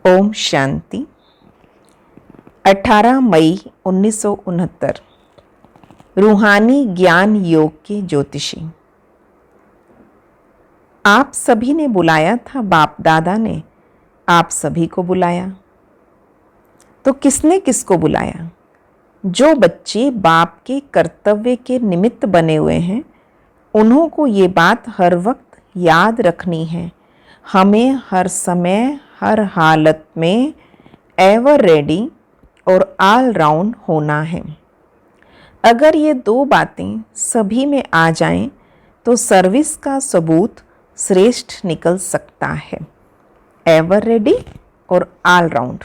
ओम शांति। 18 मई 1969 रूहानी ज्ञान योग के ज्योतिषी। आप सभी ने बुलाया था, बाप दादा ने आप सभी को बुलाया। तो किसने किसको बुलाया? जो बच्चे बाप के कर्तव्य के निमित्त बने हुए हैं, उन्हों को ये बात हर वक्त याद रखनी है। हमें हर समय हर हालत में एवर रेडी और ऑल राउंड होना है। अगर ये दो बातें सभी में आ जाएं, तो सर्विस का सबूत श्रेष्ठ निकल सकता है, एवर रेडी और ऑल राउंड।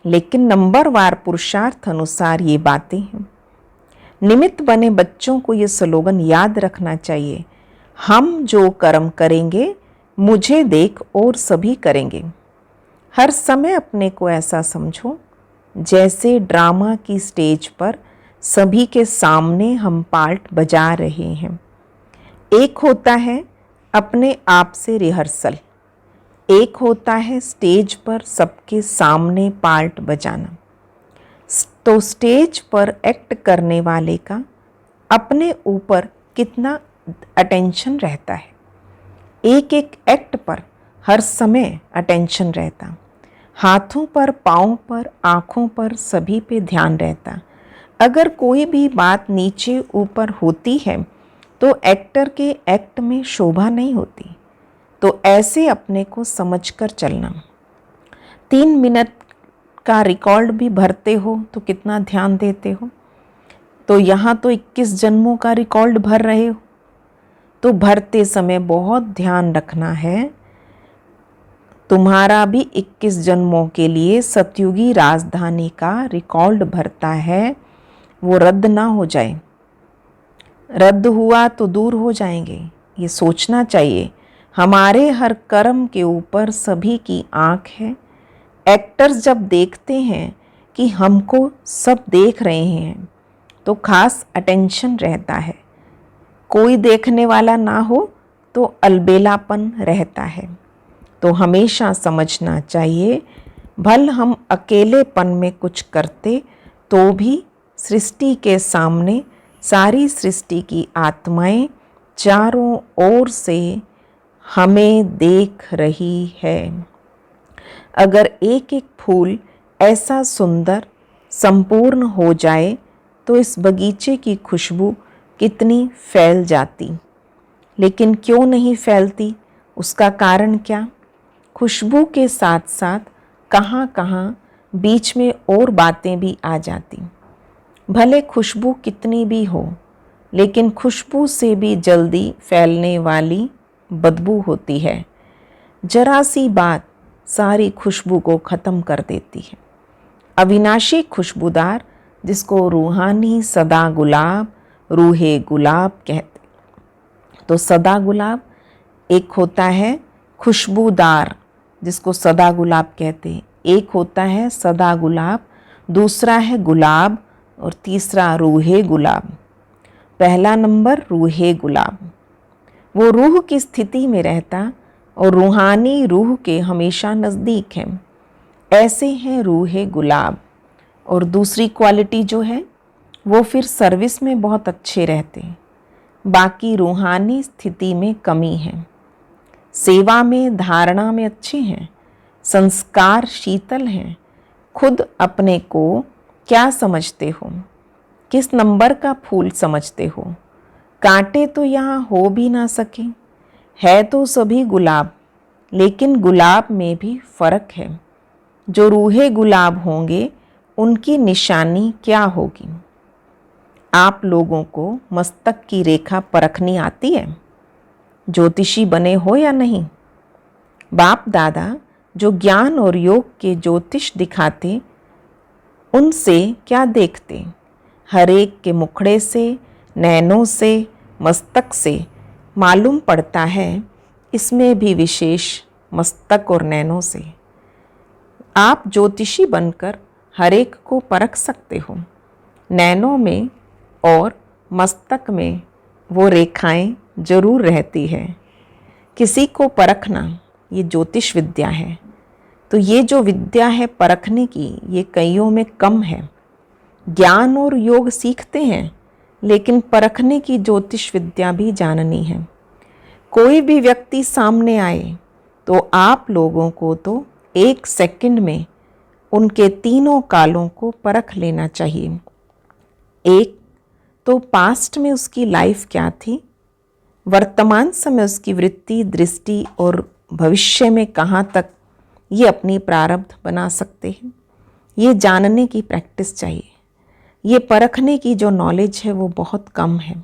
लेकिन नंबरवार पुरुषार्थ अनुसार ये बातें हैं। निमित्त बने बच्चों को ये स्लोगन याद रखना चाहिए, हम जो कर्म करेंगे मुझे देख और सभी करेंगे। हर समय अपने को ऐसा समझो जैसे ड्रामा की स्टेज पर सभी के सामने हम पार्ट बजा रहे हैं। एक होता है अपने आप से रिहर्सल, एक होता है स्टेज पर सबके सामने पार्ट बजाना। तो स्टेज पर एक्ट करने वाले का अपने ऊपर कितना अटेंशन रहता है, एक एक एक्ट पर हर समय अटेंशन रहता, हाथों पर, पाँव पर, आँखों पर, सभी पे ध्यान रहता। अगर कोई भी बात नीचे ऊपर होती है तो एक्टर के एक्ट में शोभा नहीं होती। तो ऐसे अपने को समझकर चलना। 3 मिनट का रिकॉर्ड भी भरते हो तो कितना ध्यान देते हो। तो यहाँ तो 21 जन्मों का रिकॉर्ड भर रहे हो, तो भरते समय बहुत ध्यान रखना है। तुम्हारा भी 21 जन्मों के लिए सतयुगी राजधानी का रिकॉर्ड भरता है, वो रद्द ना हो जाए। रद्द हुआ तो दूर हो जाएंगे, ये सोचना चाहिए। हमारे हर कर्म के ऊपर सभी की आँख है। एक्टर्स जब देखते हैं कि हमको सब देख रहे हैं तो खास अटेंशन रहता है। कोई देखने वाला ना हो तो अलबेलापन रहता है। तो हमेशा समझना चाहिए, भल हम अकेलेपन में कुछ करते तो भी सृष्टि के सामने सारी सृष्टि की आत्माएं चारों ओर से हमें देख रही है। अगर एक एक फूल ऐसा सुंदर संपूर्ण हो जाए तो इस बगीचे की खुशबू कितनी फैल जाती। लेकिन क्यों नहीं फैलती? उसका कारण क्या? खुशबू के साथ साथ कहाँ कहाँ बीच में और बातें भी आ जाती। भले खुशबू कितनी भी हो, लेकिन खुशबू से भी जल्दी फैलने वाली बदबू होती है। जरा सी बात सारी खुशबू को ख़त्म कर देती है। अविनाशी खुशबूदार, जिसको रूहानी सदा गुलाब, रूहे गुलाब कहते। तो सदा गुलाब एक होता है खुशबूदार, जिसको सदा गुलाब कहते। एक होता है सदा गुलाब, दूसरा है गुलाब और तीसरा रूहे गुलाब। पहला नंबर रूहे गुलाब, वो रूह की स्थिति में रहता और रूहानी रूह के हमेशा नज़दीक है। ऐसे हैं रूहे गुलाब। और दूसरी क्वालिटी जो है वो फिर सर्विस में बहुत अच्छे रहते, बाकी रूहानी स्थिति में कमी है। सेवा में, धारणा में अच्छे हैं, संस्कार शीतल हैं। खुद अपने को क्या समझते हो? किस नंबर का फूल समझते हो? कांटे तो यहाँ हो भी ना सके, है तो सभी गुलाब, लेकिन गुलाब में भी फर्क है। जो रूहे गुलाब होंगे उनकी निशानी क्या होगी? आप लोगों को मस्तक की रेखा परखनी आती है? ज्योतिषी बने हो या नहीं? बाप दादा जो ज्ञान और योग के ज्योतिष दिखाते, उनसे क्या देखते? हर एक के मुखड़े से, नैनों से, मस्तक से मालूम पड़ता है, इसमें भी विशेष मस्तक और नैनों से। आप ज्योतिषी बनकर हर एक को परख सकते हो। नैनों में और मस्तक में वो रेखाएं जरूर रहती है। किसी को परखना ये ज्योतिष विद्या है। तो ये जो विद्या है परखने की, ये कईयों में कम है। ज्ञान और योग सीखते हैं, लेकिन परखने की ज्योतिष विद्या भी जाननी है। कोई भी व्यक्ति सामने आए तो आप लोगों को तो 1 सेकंड में उनके तीनों कालों को परख लेना चाहिए। एक तो पास्ट में उसकी लाइफ क्या थी, वर्तमान समय उसकी वृत्ति, दृष्टि और भविष्य में कहाँ तक ये अपनी प्रारब्ध बना सकते हैं, ये जानने की प्रैक्टिस चाहिए। ये परखने की जो नॉलेज है वो बहुत कम है,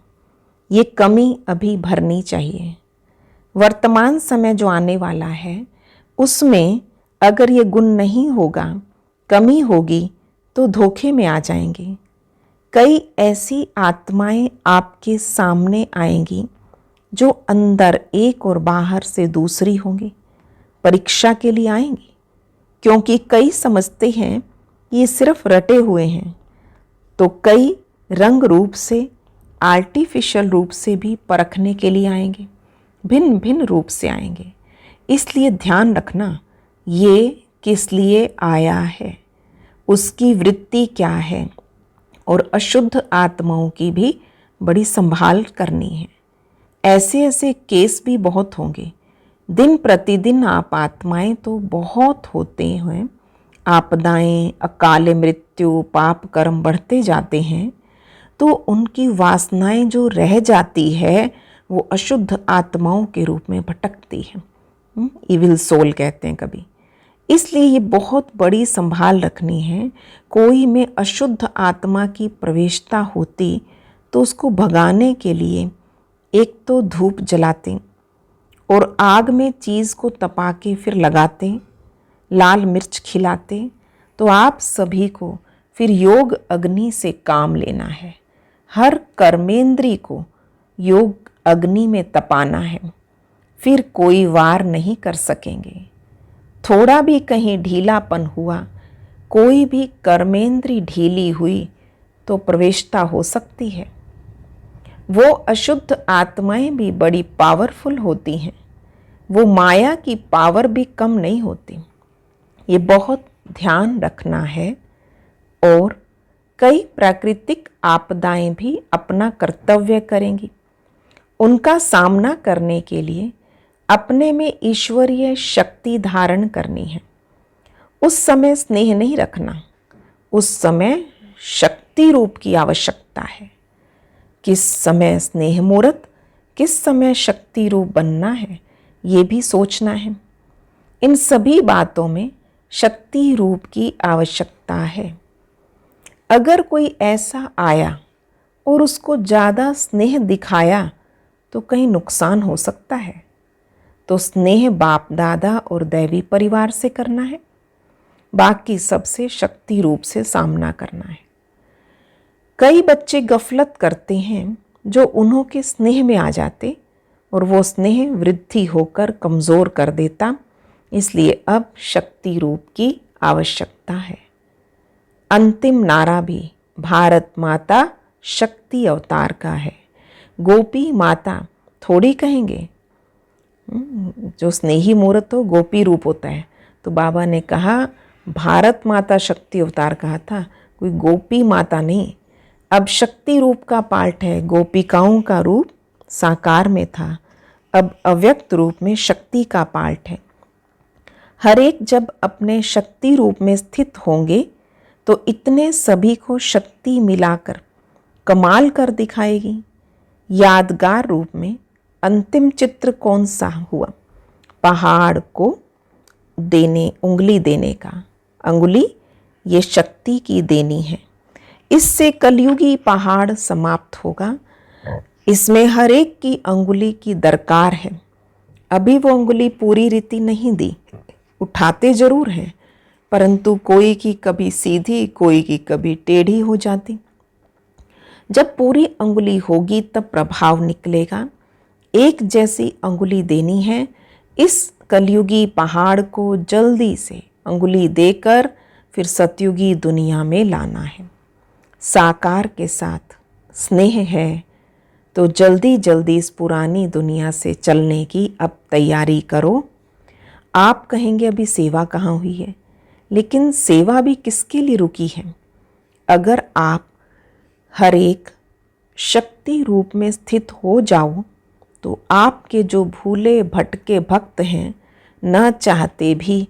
ये कमी अभी भरनी चाहिए। वर्तमान समय जो आने वाला है उसमें अगर ये गुण नहीं होगा, कमी होगी, तो धोखे में आ जाएंगे। कई ऐसी आत्माएं आपके सामने आएंगी जो अंदर एक और बाहर से दूसरी होंगी, परीक्षा के लिए आएंगी, क्योंकि कई समझते हैं ये सिर्फ रटे हुए हैं, तो कई रंग रूप से, आर्टिफिशियल रूप से भी परखने के लिए आएंगे, भिन्न भिन्न रूप से आएंगे। इसलिए ध्यान रखना, ये किस लिए आया है, उसकी वृत्ति क्या है, और अशुद्ध आत्माओं की भी बड़ी संभाल करनी है। ऐसे ऐसे केस भी बहुत होंगे। दिन प्रतिदिन आप आत्माएं तो बहुत होते हैं, आपदाएं, अकाल मृत्यु, पाप कर्म बढ़ते जाते हैं, तो उनकी वासनाएं जो रह जाती है वो अशुद्ध आत्माओं के रूप में भटकती है। इविल सोल कहते हैं कभी। इसलिए ये बहुत बड़ी संभाल रखनी है। कोई में अशुद्ध आत्मा की प्रवेशता होती तो उसको भगाने के लिए एक तो धूप जलाते और आग में चीज़ को तपा के फिर लगाते, लाल मिर्च खिलाते, तो आप सभी को फिर योग अग्नि से काम लेना है। हर कर्मेंद्री को योग अग्नि में तपाना है, फिर कोई वार नहीं कर सकेंगे। थोड़ा भी कहीं ढीलापन हुआ, कोई भी कर्मेंद्री ढीली हुई तो प्रवेशता हो सकती है। वो अशुद्ध आत्माएं भी बड़ी पावरफुल होती हैं, वो माया की पावर भी कम नहीं होती। ये बहुत ध्यान रखना है। और कई प्राकृतिक आपदाएं भी अपना कर्तव्य करेंगी। उनका सामना करने के लिए अपने में ईश्वरीय शक्ति धारण करनी है। उस समय स्नेह नहीं रखना, उस समय शक्ति रूप की आवश्यकता है। किस समय स्नेह मूर्त, किस समय शक्ति रूप बनना है, ये भी सोचना है। इन सभी बातों में शक्ति रूप की आवश्यकता है। अगर कोई ऐसा आया और उसको ज़्यादा स्नेह दिखाया तो कहीं नुकसान हो सकता है। तो स्नेह बाप दादा और दैवी परिवार से करना है, बाकी सबसे शक्ति रूप से सामना करना है। कई बच्चे गफलत करते हैं जो उन्हों के स्नेह में आ जाते और वो स्नेह वृद्धि होकर कमज़ोर कर देता। इसलिए अब शक्ति रूप की आवश्यकता है। अंतिम नारा भी भारत माता शक्ति अवतार का है। गोपी माता थोड़ी कहेंगे, जो स्नेही मूर्त हो गोपी रूप होता है। तो बाबा ने कहा भारत माता शक्ति अवतार कहा था, कोई गोपी माता नहीं। अब शक्ति रूप का पार्ट है, गोपिकाओं का रूप साकार में था, अब अव्यक्त रूप में शक्ति का पार्ट है। हर एक जब अपने शक्ति रूप में स्थित होंगे तो इतने सभी को शक्ति मिलाकर कमाल कर दिखाएगी। यादगार रूप में अंतिम चित्र कौन सा हुआ? पहाड़ को उंगली देने का। अंगुली ये शक्ति की देनी है। इससे कलयुगी पहाड़ समाप्त होगा। इसमें हर एक की अंगुली की दरकार है। अभी वो अंगुली पूरी रीति नहीं दी, उठाते जरूर हैं, परंतु कोई की कभी सीधी, कोई की कभी टेढ़ी हो जाती। जब पूरी अंगुली होगी तब प्रभाव निकलेगा। एक जैसी अंगुली देनी है। इस कलयुगी पहाड़ को जल्दी से अंगुली देकर फिर सतयुगी दुनिया में लाना है। साकार के साथ स्नेह है तो जल्दी जल्दी इस पुरानी दुनिया से चलने की अब तैयारी करो। आप कहेंगे अभी सेवा कहाँ हुई है, लेकिन सेवा भी किसके लिए रुकी है? अगर आप हर एक शक्ति रूप में स्थित हो जाओ तो आपके जो भूले भटके भक्त हैं न चाहते भी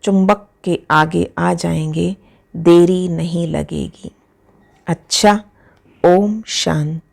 चुंबक के आगे आ जाएंगे, देरी नहीं लगेगी। अच्छा, ओम शांति।